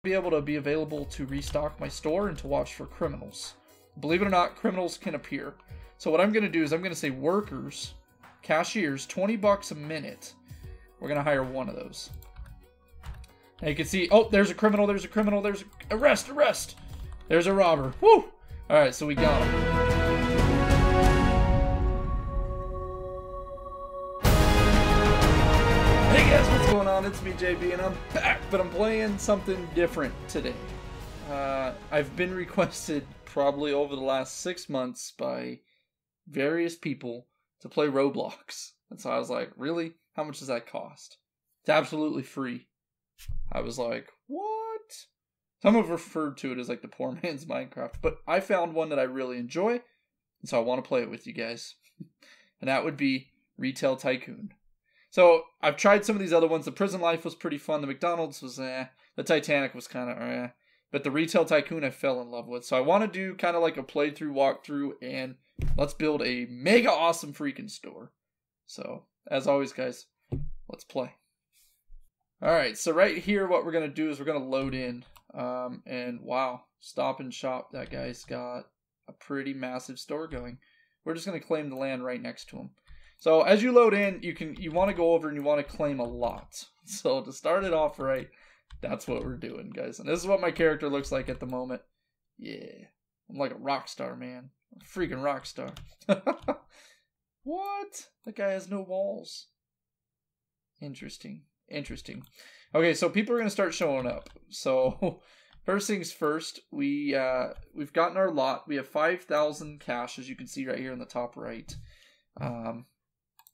be able to be available to restock my store and to watch for criminals. Believe it or not, criminals can appear. So what I'm going to do is I'm going to say workers, cashiers, 20 bucks a minute. We're going to hire one of those. Now you can see, oh, there's a criminal, there's a criminal, there's a, arrest, arrest. There's a robber. Woo! All right, so we got him. Hey guys, what's going on? It's me, JB, and I'm back, but I'm playing something different today. I've been requested probably over the last 6 months by various people to play Roblox. And so I was like, really? How much does that cost? It's absolutely free. I was like, what? Some have referred to it as like the poor man's Minecraft, but I found one that I really enjoy, and so I want to play it with you guys. And that would be Retail Tycoon. So I've tried some of these other ones. The Prison Life was pretty fun. The McDonald's was The Titanic was kind of But the Retail Tycoon I fell in love with. So I want to do kind of like a playthrough, walkthrough, and let's build a mega awesome freaking store. So as always, guys, let's play. Alright, so right here what we're going to do is we're going to load in. And wow, Stop and Shop, that guy's got a pretty massive store going. We're just going to claim the land right next to him. So as you load in, you want to go over and you want to claim a lot. So to start it off right, that's what we're doing, guys. And this is what my character looks like at the moment. Yeah, I'm like a rock star, man. I'm a freaking rock star. What? That guy has no walls. Interesting. Interesting. Okay, so people are going to start showing up. So first things first, we've gotten our lot. We have 5,000 cash, as you can see right here in the top right.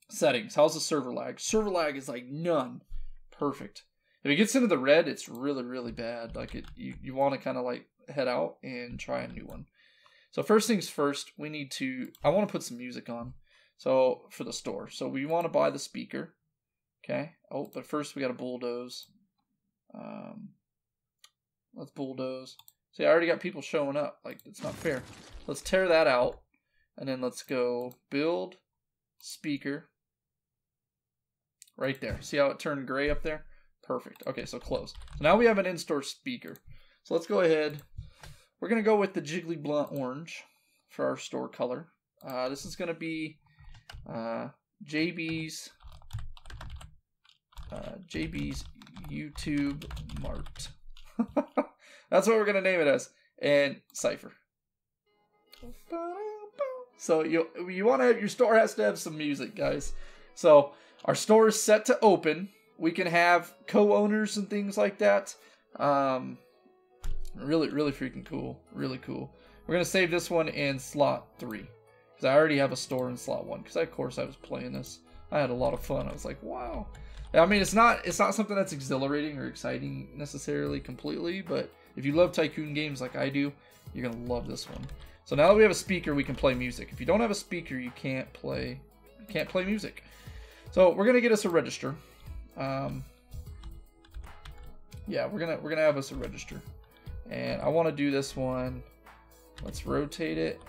Settings. How's the server lag? Server lag is like none. Perfect. If it gets into the red, it's really, really bad. Like you want to kind of like head out and try a new one. So first things first, I want to put some music on. So for the store. So we want to buy the speaker. Okay. Oh, but first we got to bulldoze. Let's bulldoze. See, I already got people showing up. Like, it's not fair. Let's tear that out. And then let's go build speaker. Right there. See how it turned gray up there? Perfect. Okay, so close. So now we have an in-store speaker. So let's go ahead. We're going to go with the Jiggly Blunt Orange for our store color. This is going to be JB's YouTube Mart. That's what we're going to name it as. And Cypher. So you want to have, your store has to have some music, guys. So our store is set to open. We can have co-owners and things like that. Really, really freaking cool. Really cool. We're going to save this one in slot 3. Because I already have a store in slot 1. Because of course I was playing this. I had a lot of fun. I was like, wow. I mean, it's not something that's exhilarating or exciting necessarily completely. But if you love Tycoon games like I do, you're going to love this one. So now that we have a speaker, we can play music. If you don't have a speaker, you can't play music. So we're going to get us a register. Yeah, we're gonna have us a register, and I want to do this one. Let's rotate it.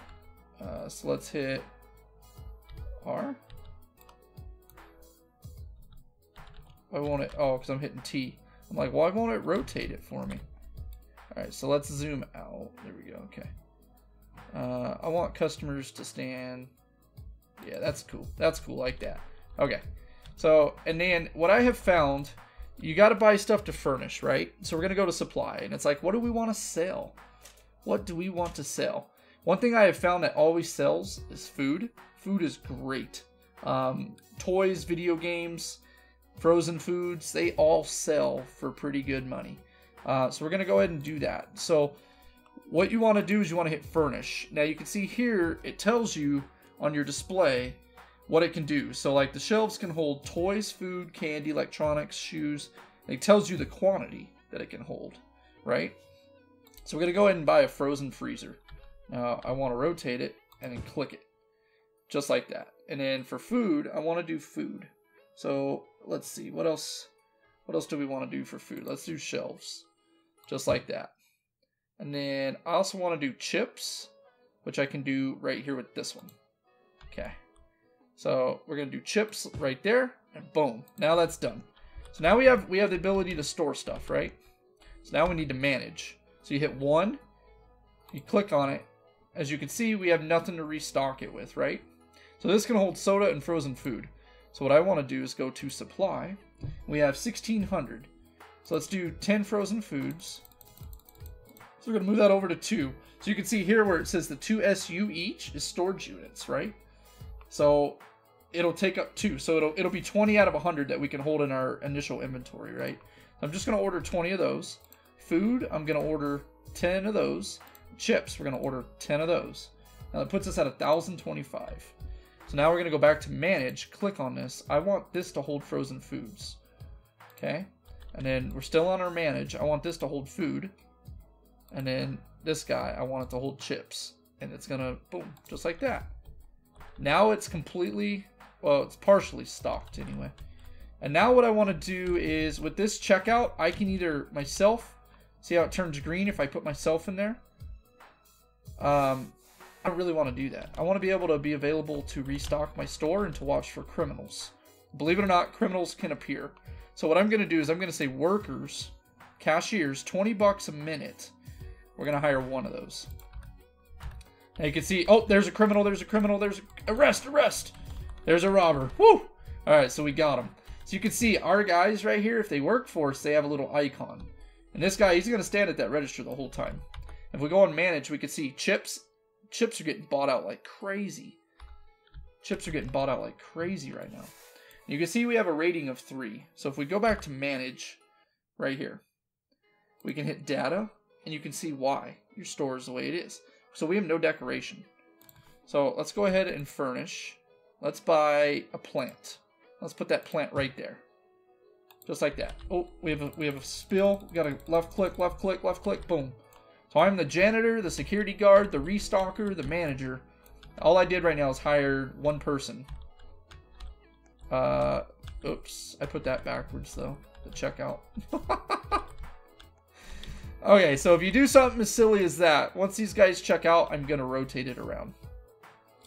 So let's hit R. Why won't it? Oh, because I'm hitting T. I'm like, why won't it rotate it for me? All right, so let's zoom out. There we go. Okay. I want customers to stand. Yeah, that's cool. That's cool, like that. Okay. So, and then what I have found, you got to buy stuff to furnish, right? So we're going to go to supply, and it's like, what do we want to sell? What do we want to sell? One thing I have found that always sells is food. Food is great. Toys, video games, frozen foods, they all sell for pretty good money. So we're going to go ahead and do that. So what you want to do is you want to hit furnish. Now you can see here, it tells you on your display what it can do. So like the shelves can hold toys, food, candy, electronics, shoes. It tells you the quantity that it can hold, right? So we're going to go ahead and buy a frozen freezer. Now I want to rotate it and then click it. Just like that. And then for food, I want to do food. So let's see, what else do we want to do for food? Let's do shelves. Just like that. And then I also want to do chips, which I can do right here with this one. Okay. So we're going to do chips right there, and boom. Now that's done. So now we have the ability to store stuff, right? So now we need to manage. So you hit 1, you click on it. As you can see, we have nothing to restock it with, right? So this can hold soda and frozen food. So what I want to do is go to supply. We have 1,600. So let's do 10 frozen foods. So we're going to move that over to 2. So you can see here where it says the 2 SU each is storage units, right? So it'll take up 2. So it'll be 20 out of 100 that we can hold in our initial inventory, right? So I'm just going to order 20 of those. Food, I'm going to order 10 of those. Chips, we're going to order 10 of those. Now that puts us at 1,025. So now we're going to go back to manage, click on this. I want this to hold frozen foods. Okay? And then we're still on our manage. I want this to hold food. And then this guy, I want it to hold chips. And it's going to, boom, just like that. Now it's completely, well, it's partially stocked anyway. And now what I want to do is, with this checkout, I can either myself, see how it turns green if I put myself in there? I don't really want to do that. I want to be able to be available to restock my store and to watch for criminals. Believe it or not, criminals can appear. So what I'm going to do is I'm going to say workers, cashiers, 20 bucks a minute. We're going to hire 1 of those. Now you can see, oh, there's a criminal, there's a arrest. There's a robber. Woo! Alright, so we got him. So you can see our guys right here, if they work for us, they have a little icon. And this guy, he's going to stand at that register the whole time. If we go on manage, we can see chips. Chips are getting bought out like crazy. Chips are getting bought out like crazy right now. You can see we have a rating of 3. So if we go back to manage, right here, we can hit data, and you can see why your store is the way it is. So we have no decoration. So let's go ahead and furnish. Let's buy a plant. Let's put that plant right there. Just like that. Oh, we have a spill. We got a left click, boom. So I'm the janitor, the security guard, the restocker, the manager. All I did right now is hire 1 person. Oops, I put that backwards though, the checkout. Okay, so if you do something as silly as that, once these guys check out, I'm gonna rotate it around.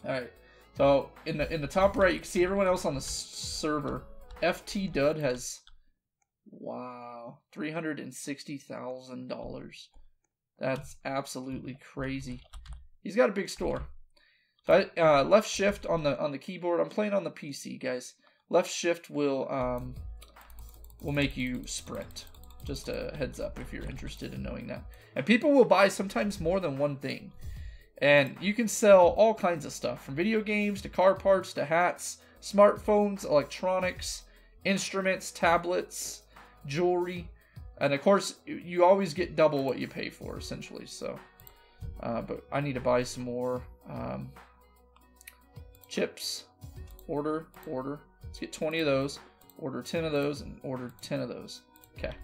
Alright, so in the top right, you can see everyone else on the server. FT Dud has, wow, $360,000. That's absolutely crazy. He's got a big store. So I, left shift on the keyboard. I'm playing on the PC, guys. Left shift will make you sprint. Just a heads up if you're interested in knowing that. And people will buy sometimes more than 1 thing. And you can sell all kinds of stuff, from video games to car parts to hats, smartphones, electronics, instruments, tablets, jewelry. And of course, you always get double what you pay for, essentially. So, but I need to buy some more chips. Order. Let's get 20 of those. Order 10 of those, and order 10 of those. Okay.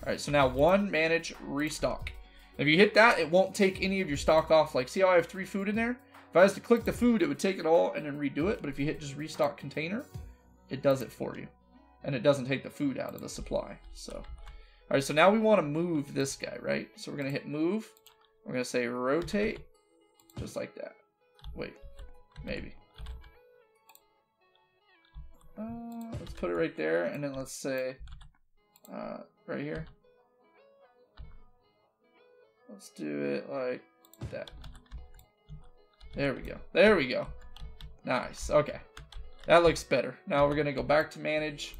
All right. So now 1, manage, restock. If you hit that, it won't take any of your stock off. Like, see how I have 3 food in there? If I was to click the food, it would take it all and then redo it. But if you hit just restock container, it does it for you, and it doesn't take the food out of the supply. So. Alright, so now we want to move this guy, right? So we're going to hit move. We're going to say rotate. Just like that. Wait. Maybe. Let's put it right there. And then let's say right here. Let's do it like that. There we go. There we go. Nice. Okay. That looks better. Now we're going to go back to manage.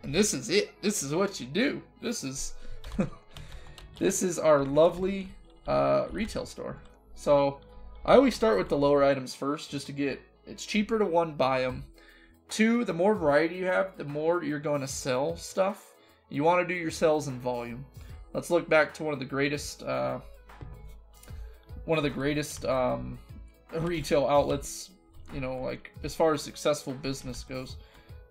And this is it. This is what you do. This is this is our lovely retail store. So I always start with the lower items first, just to get, it's cheaper to 1, buy them. 2, the more variety you have, the more you're going to sell stuff. You want to do your sales in volume. Let's look back to one of the greatest retail outlets, you know, like as far as successful business goes.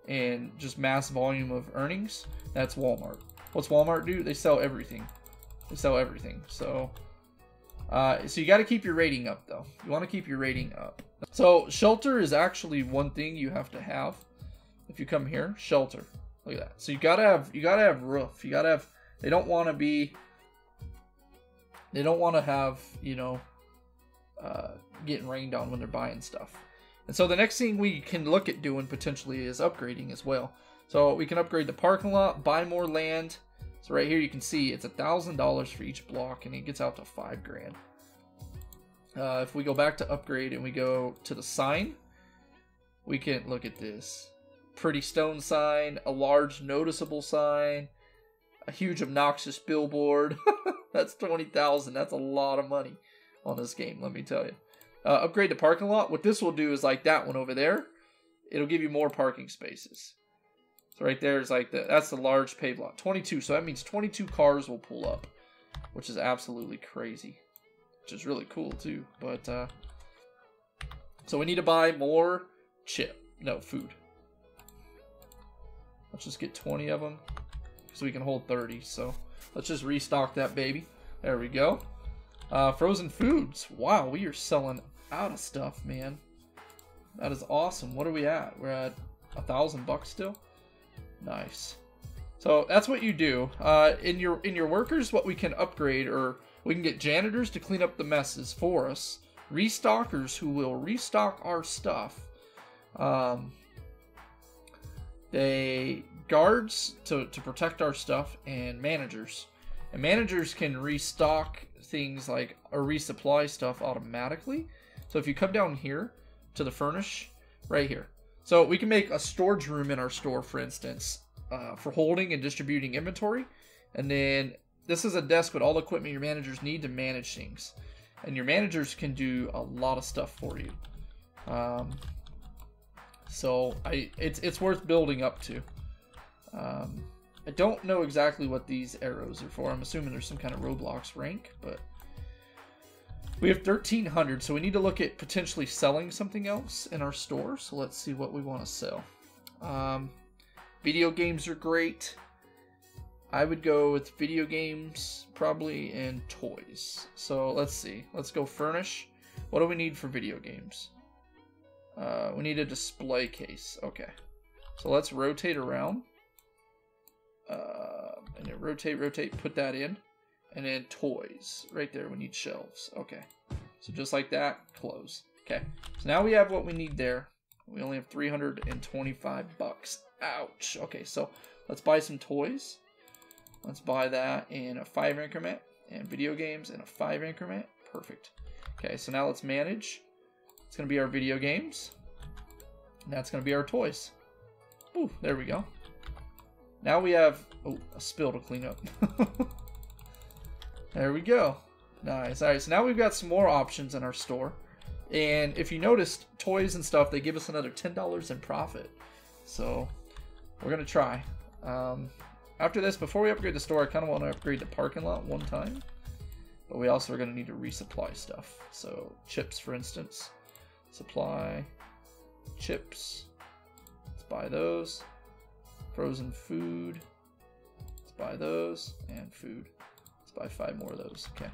And just mass volume of earnings, that's Walmart. What's Walmart do? They sell everything. They sell everything. So you got to keep your rating up, though. You want to keep your rating up. So shelter is actually one thing you have to have. If you come here, shelter. Look at that. So you gotta have roof. You gotta have. They don't want to be. They don't want to have, you know, getting rained on when they're buying stuff. And so the next thing we can look at doing potentially is upgrading as well. So we can upgrade the parking lot, buy more land, So right here you can see it's $1,000 for each block, and it gets out to $5 grand. If we go back to upgrade and we go to the sign, we can look at this. Pretty stone sign, a large noticeable sign, a huge obnoxious billboard. That's 20,000. That's a lot of money on this game, let me tell you. Upgrade the parking lot. What this will do is like that one over there. It'll give you more parking spaces. So right there is like that's the large paved lot. 22. So that means 22 cars will pull up, which is absolutely crazy. Which is really cool too. But so we need to buy more food. Let's just get 20 of them because we can hold 30. So let's just restock that baby. There we go. Frozen foods. Wow, we are selling out of stuff, man. That is awesome. What are we at? We're at $1,000 still. Nice. So that's what you do. In your workers, what we can upgrade, or we can get janitors to clean up the messes for us. Restockers who will restock our stuff. They guards to protect our stuff, and managers. And managers can restock things like or resupply stuff automatically. So if you come down here to the furnish, right here. So we can make a storage room in our store, for instance, for holding and distributing inventory. And then this is a desk with all the equipment your managers need to manage things. And your managers can do a lot of stuff for you. So it's worth building up to. I don't know exactly what these arrows are for. I'm assuming there's some kind of Roblox rank, but we have 1,300, so we need to look at potentially selling something else in our store. So let's see what we want to sell. Video games are great. I would go with video games probably and toys. So let's see. Let's go furnish. What do we need for video games? We need a display case. Okay. So let's rotate around. And then rotate, put that in. And then toys. Right there, we need shelves. Okay. So just like that, close. Okay. So now we have what we need there. We only have $325. Ouch. Okay, so let's buy some toys. Let's buy that in a 5 increment. And video games in a 5 increment. Perfect. Okay, so now let's manage. It's going to be our video games. And that's going to be our toys. Ooh, there we go. Now we have a spill to clean up. There we go. Nice. Alright, so now we've got some more options in our store. And if you noticed, toys and stuff, they give us another $10 in profit. So we're going to try. After this, before we upgrade the store, I kind of want to upgrade the parking lot one time. But we also are going to need to resupply stuff. So chips, for instance. Supply chips. Let's buy those. Frozen food. Let's buy those. And food. Let's buy 5 more of those. Okay.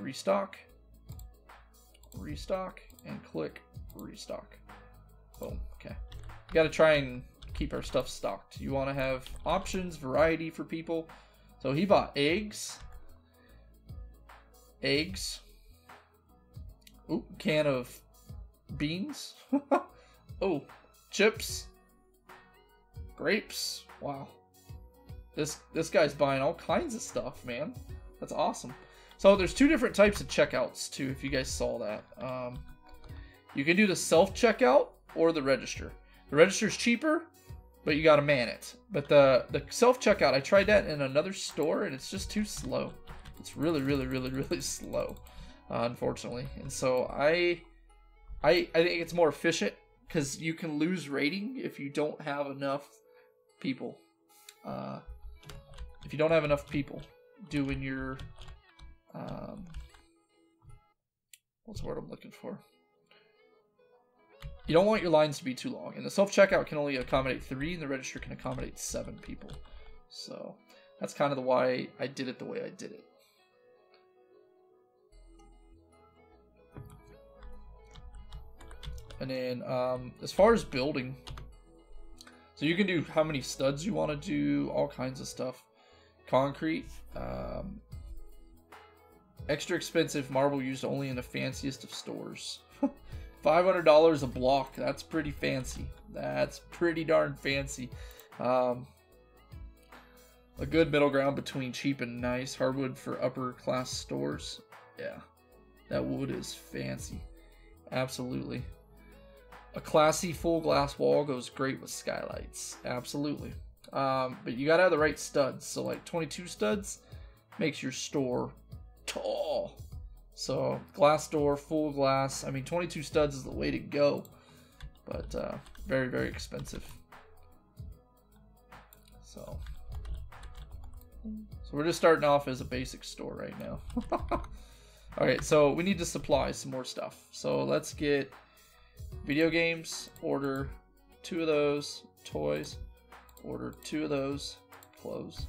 Restock. Restock. And click restock. Boom. Okay. We got to try and keep our stuff stocked. You want to have options, variety for people. So he bought eggs. Eggs. Ooh, can of beans. Oh, chips. Grapes. Wow. This guy's buying all kinds of stuff, man. That's awesome. So there's 2 different types of checkouts too, if you guys saw that. You can do the self-checkout or the register. The register's cheaper, but you gotta man it. But the self-checkout, I tried that in another store and it's just too slow. It's really, really, really, really slow, unfortunately. And so I think it's more efficient because you can lose rating if you don't have enough people. If you don't have enough people doing your what's the word I'm looking for? You don't want your lines to be too long. And the self-checkout can only accommodate 3, and the register can accommodate 7 people. So that's kind of the why I did it the way I did it. And then as far as building, so you can do how many studs you want to do, all kinds of stuff. Concrete, extra expensive marble used only in the fanciest of stores. $500 a block. That's pretty fancy. That's pretty darn fancy. A good middle ground between cheap and nice. Hardwood for upper class stores. Yeah. That wood is fancy. Absolutely. A classy full glass wall goes great with skylights. Absolutely. But you gotta have the right studs. So like 22 studs makes your store tall. So glass door, full glass. I mean, 22 studs is the way to go. But very, very expensive. So we're just starting off as a basic store right now. Alright, so we need to supply some more stuff. So let's get video games, order 2 of those, toys, order 2 of those, close,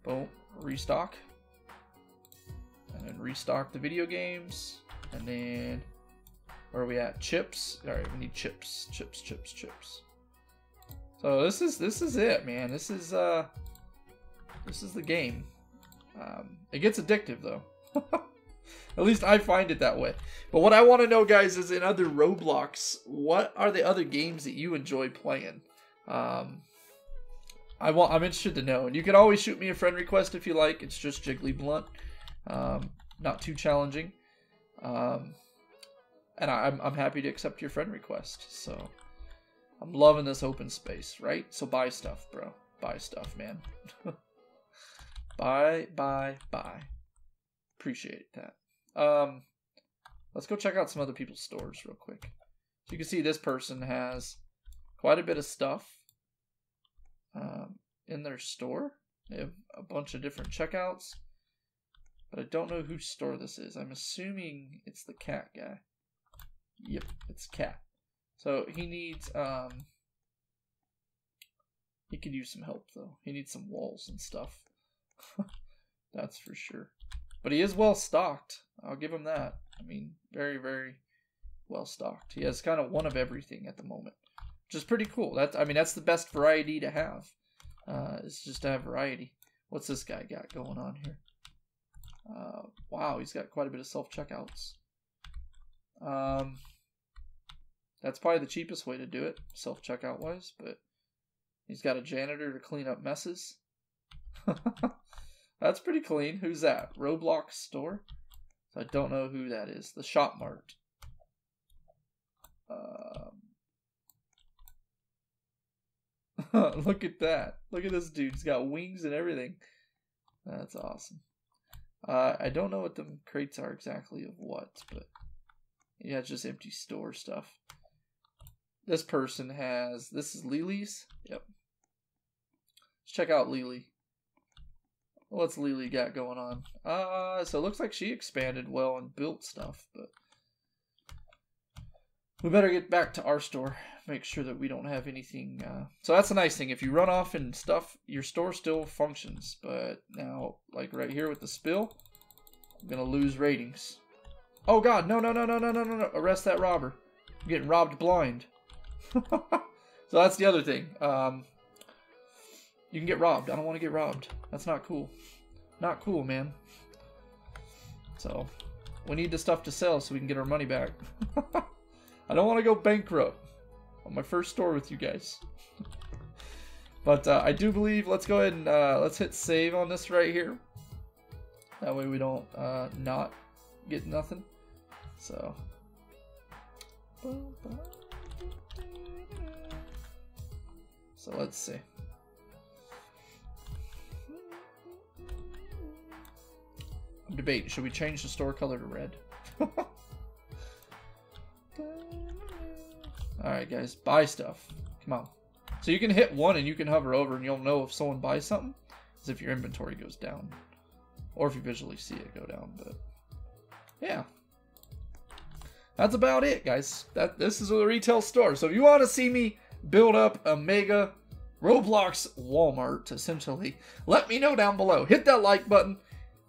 boom, restock, and then restock the video games, and then, where are we at? Chips. Alright, we need chips. So this is it, man. This is the game. It gets addictive though. At least I find it that way. But what I want to know, guys, is in other Roblox, what are the other games that you enjoy playing? I'm interested to know. And you can always shoot me a friend request if you like. It's just Jiggly Blunt. Not too challenging. And I'm happy to accept your friend request. So I'm loving this open space, right? So buy stuff, bro. Buy stuff, man. Buy. Appreciate that. Let's go check out some other people's stores real quick. So you can see this person has quite a bit of stuff in their store. They have a bunch of different checkouts, but I don't know whose store this is. I'm assuming it's the cat guy. Yep, it's cat. So he needs he could use some help though. He needs some walls and stuff. That's for sure. But he is well stocked. I'll give him that. I mean, very, very well stocked. He has kind of one of everything at the moment, which is pretty cool. That's the best variety to have. Is just to have variety. What's this guy got going on here? Wow, he's got quite a bit of self-checkouts. That's probably the cheapest way to do it, self-checkout wise, but he's got a janitor to clean up messes. That's pretty clean. Who's that? Roblox store? So I don't know who that is. The Shop Mart. Look at that. Look at this dude. He's got wings and everything. That's awesome. I don't know what the crates are exactly of what, but yeah, it's just empty store stuff. This person has, this is Lily's. Yep. Let's check out Lily. What's Lily got going on? So it looks like she expanded well and built stuff, but we better get back to our store. Make sure that we don't have anything. So that's a nice thing. If you run off and stuff, your store still functions. But now, like right here with the spill, I'm gonna lose ratings. Oh God, no. Arrest that robber. I'm getting robbed blind. So that's the other thing. You can get robbed. I don't want to get robbed. That's not cool. Not cool, man. So, we need the stuff to sell so we can get our money back. I don't want to go bankrupt on my first store with you guys. But I do believe, let's go ahead and let's hit save on this right here. That way we don't not get nothing. So. So let's see. I'm debating, should we change the store color to red? Alright guys, buy stuff. Come on. So you can hit 1 and you can hover over and you'll know if someone buys something. As if your inventory goes down. Or if you visually see it go down, but yeah. That's about it, guys. This is a retail store. So if you want to see me build up a mega Roblox Walmart, essentially, let me know down below. Hit that like button.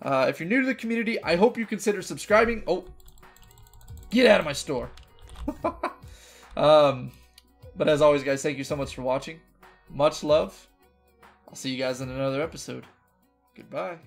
If you're new to the community, I hope you consider subscribing. Oh, get out of my store. But as always, guys, thank you so much for watching. Much love. I'll see you guys in another episode. Goodbye.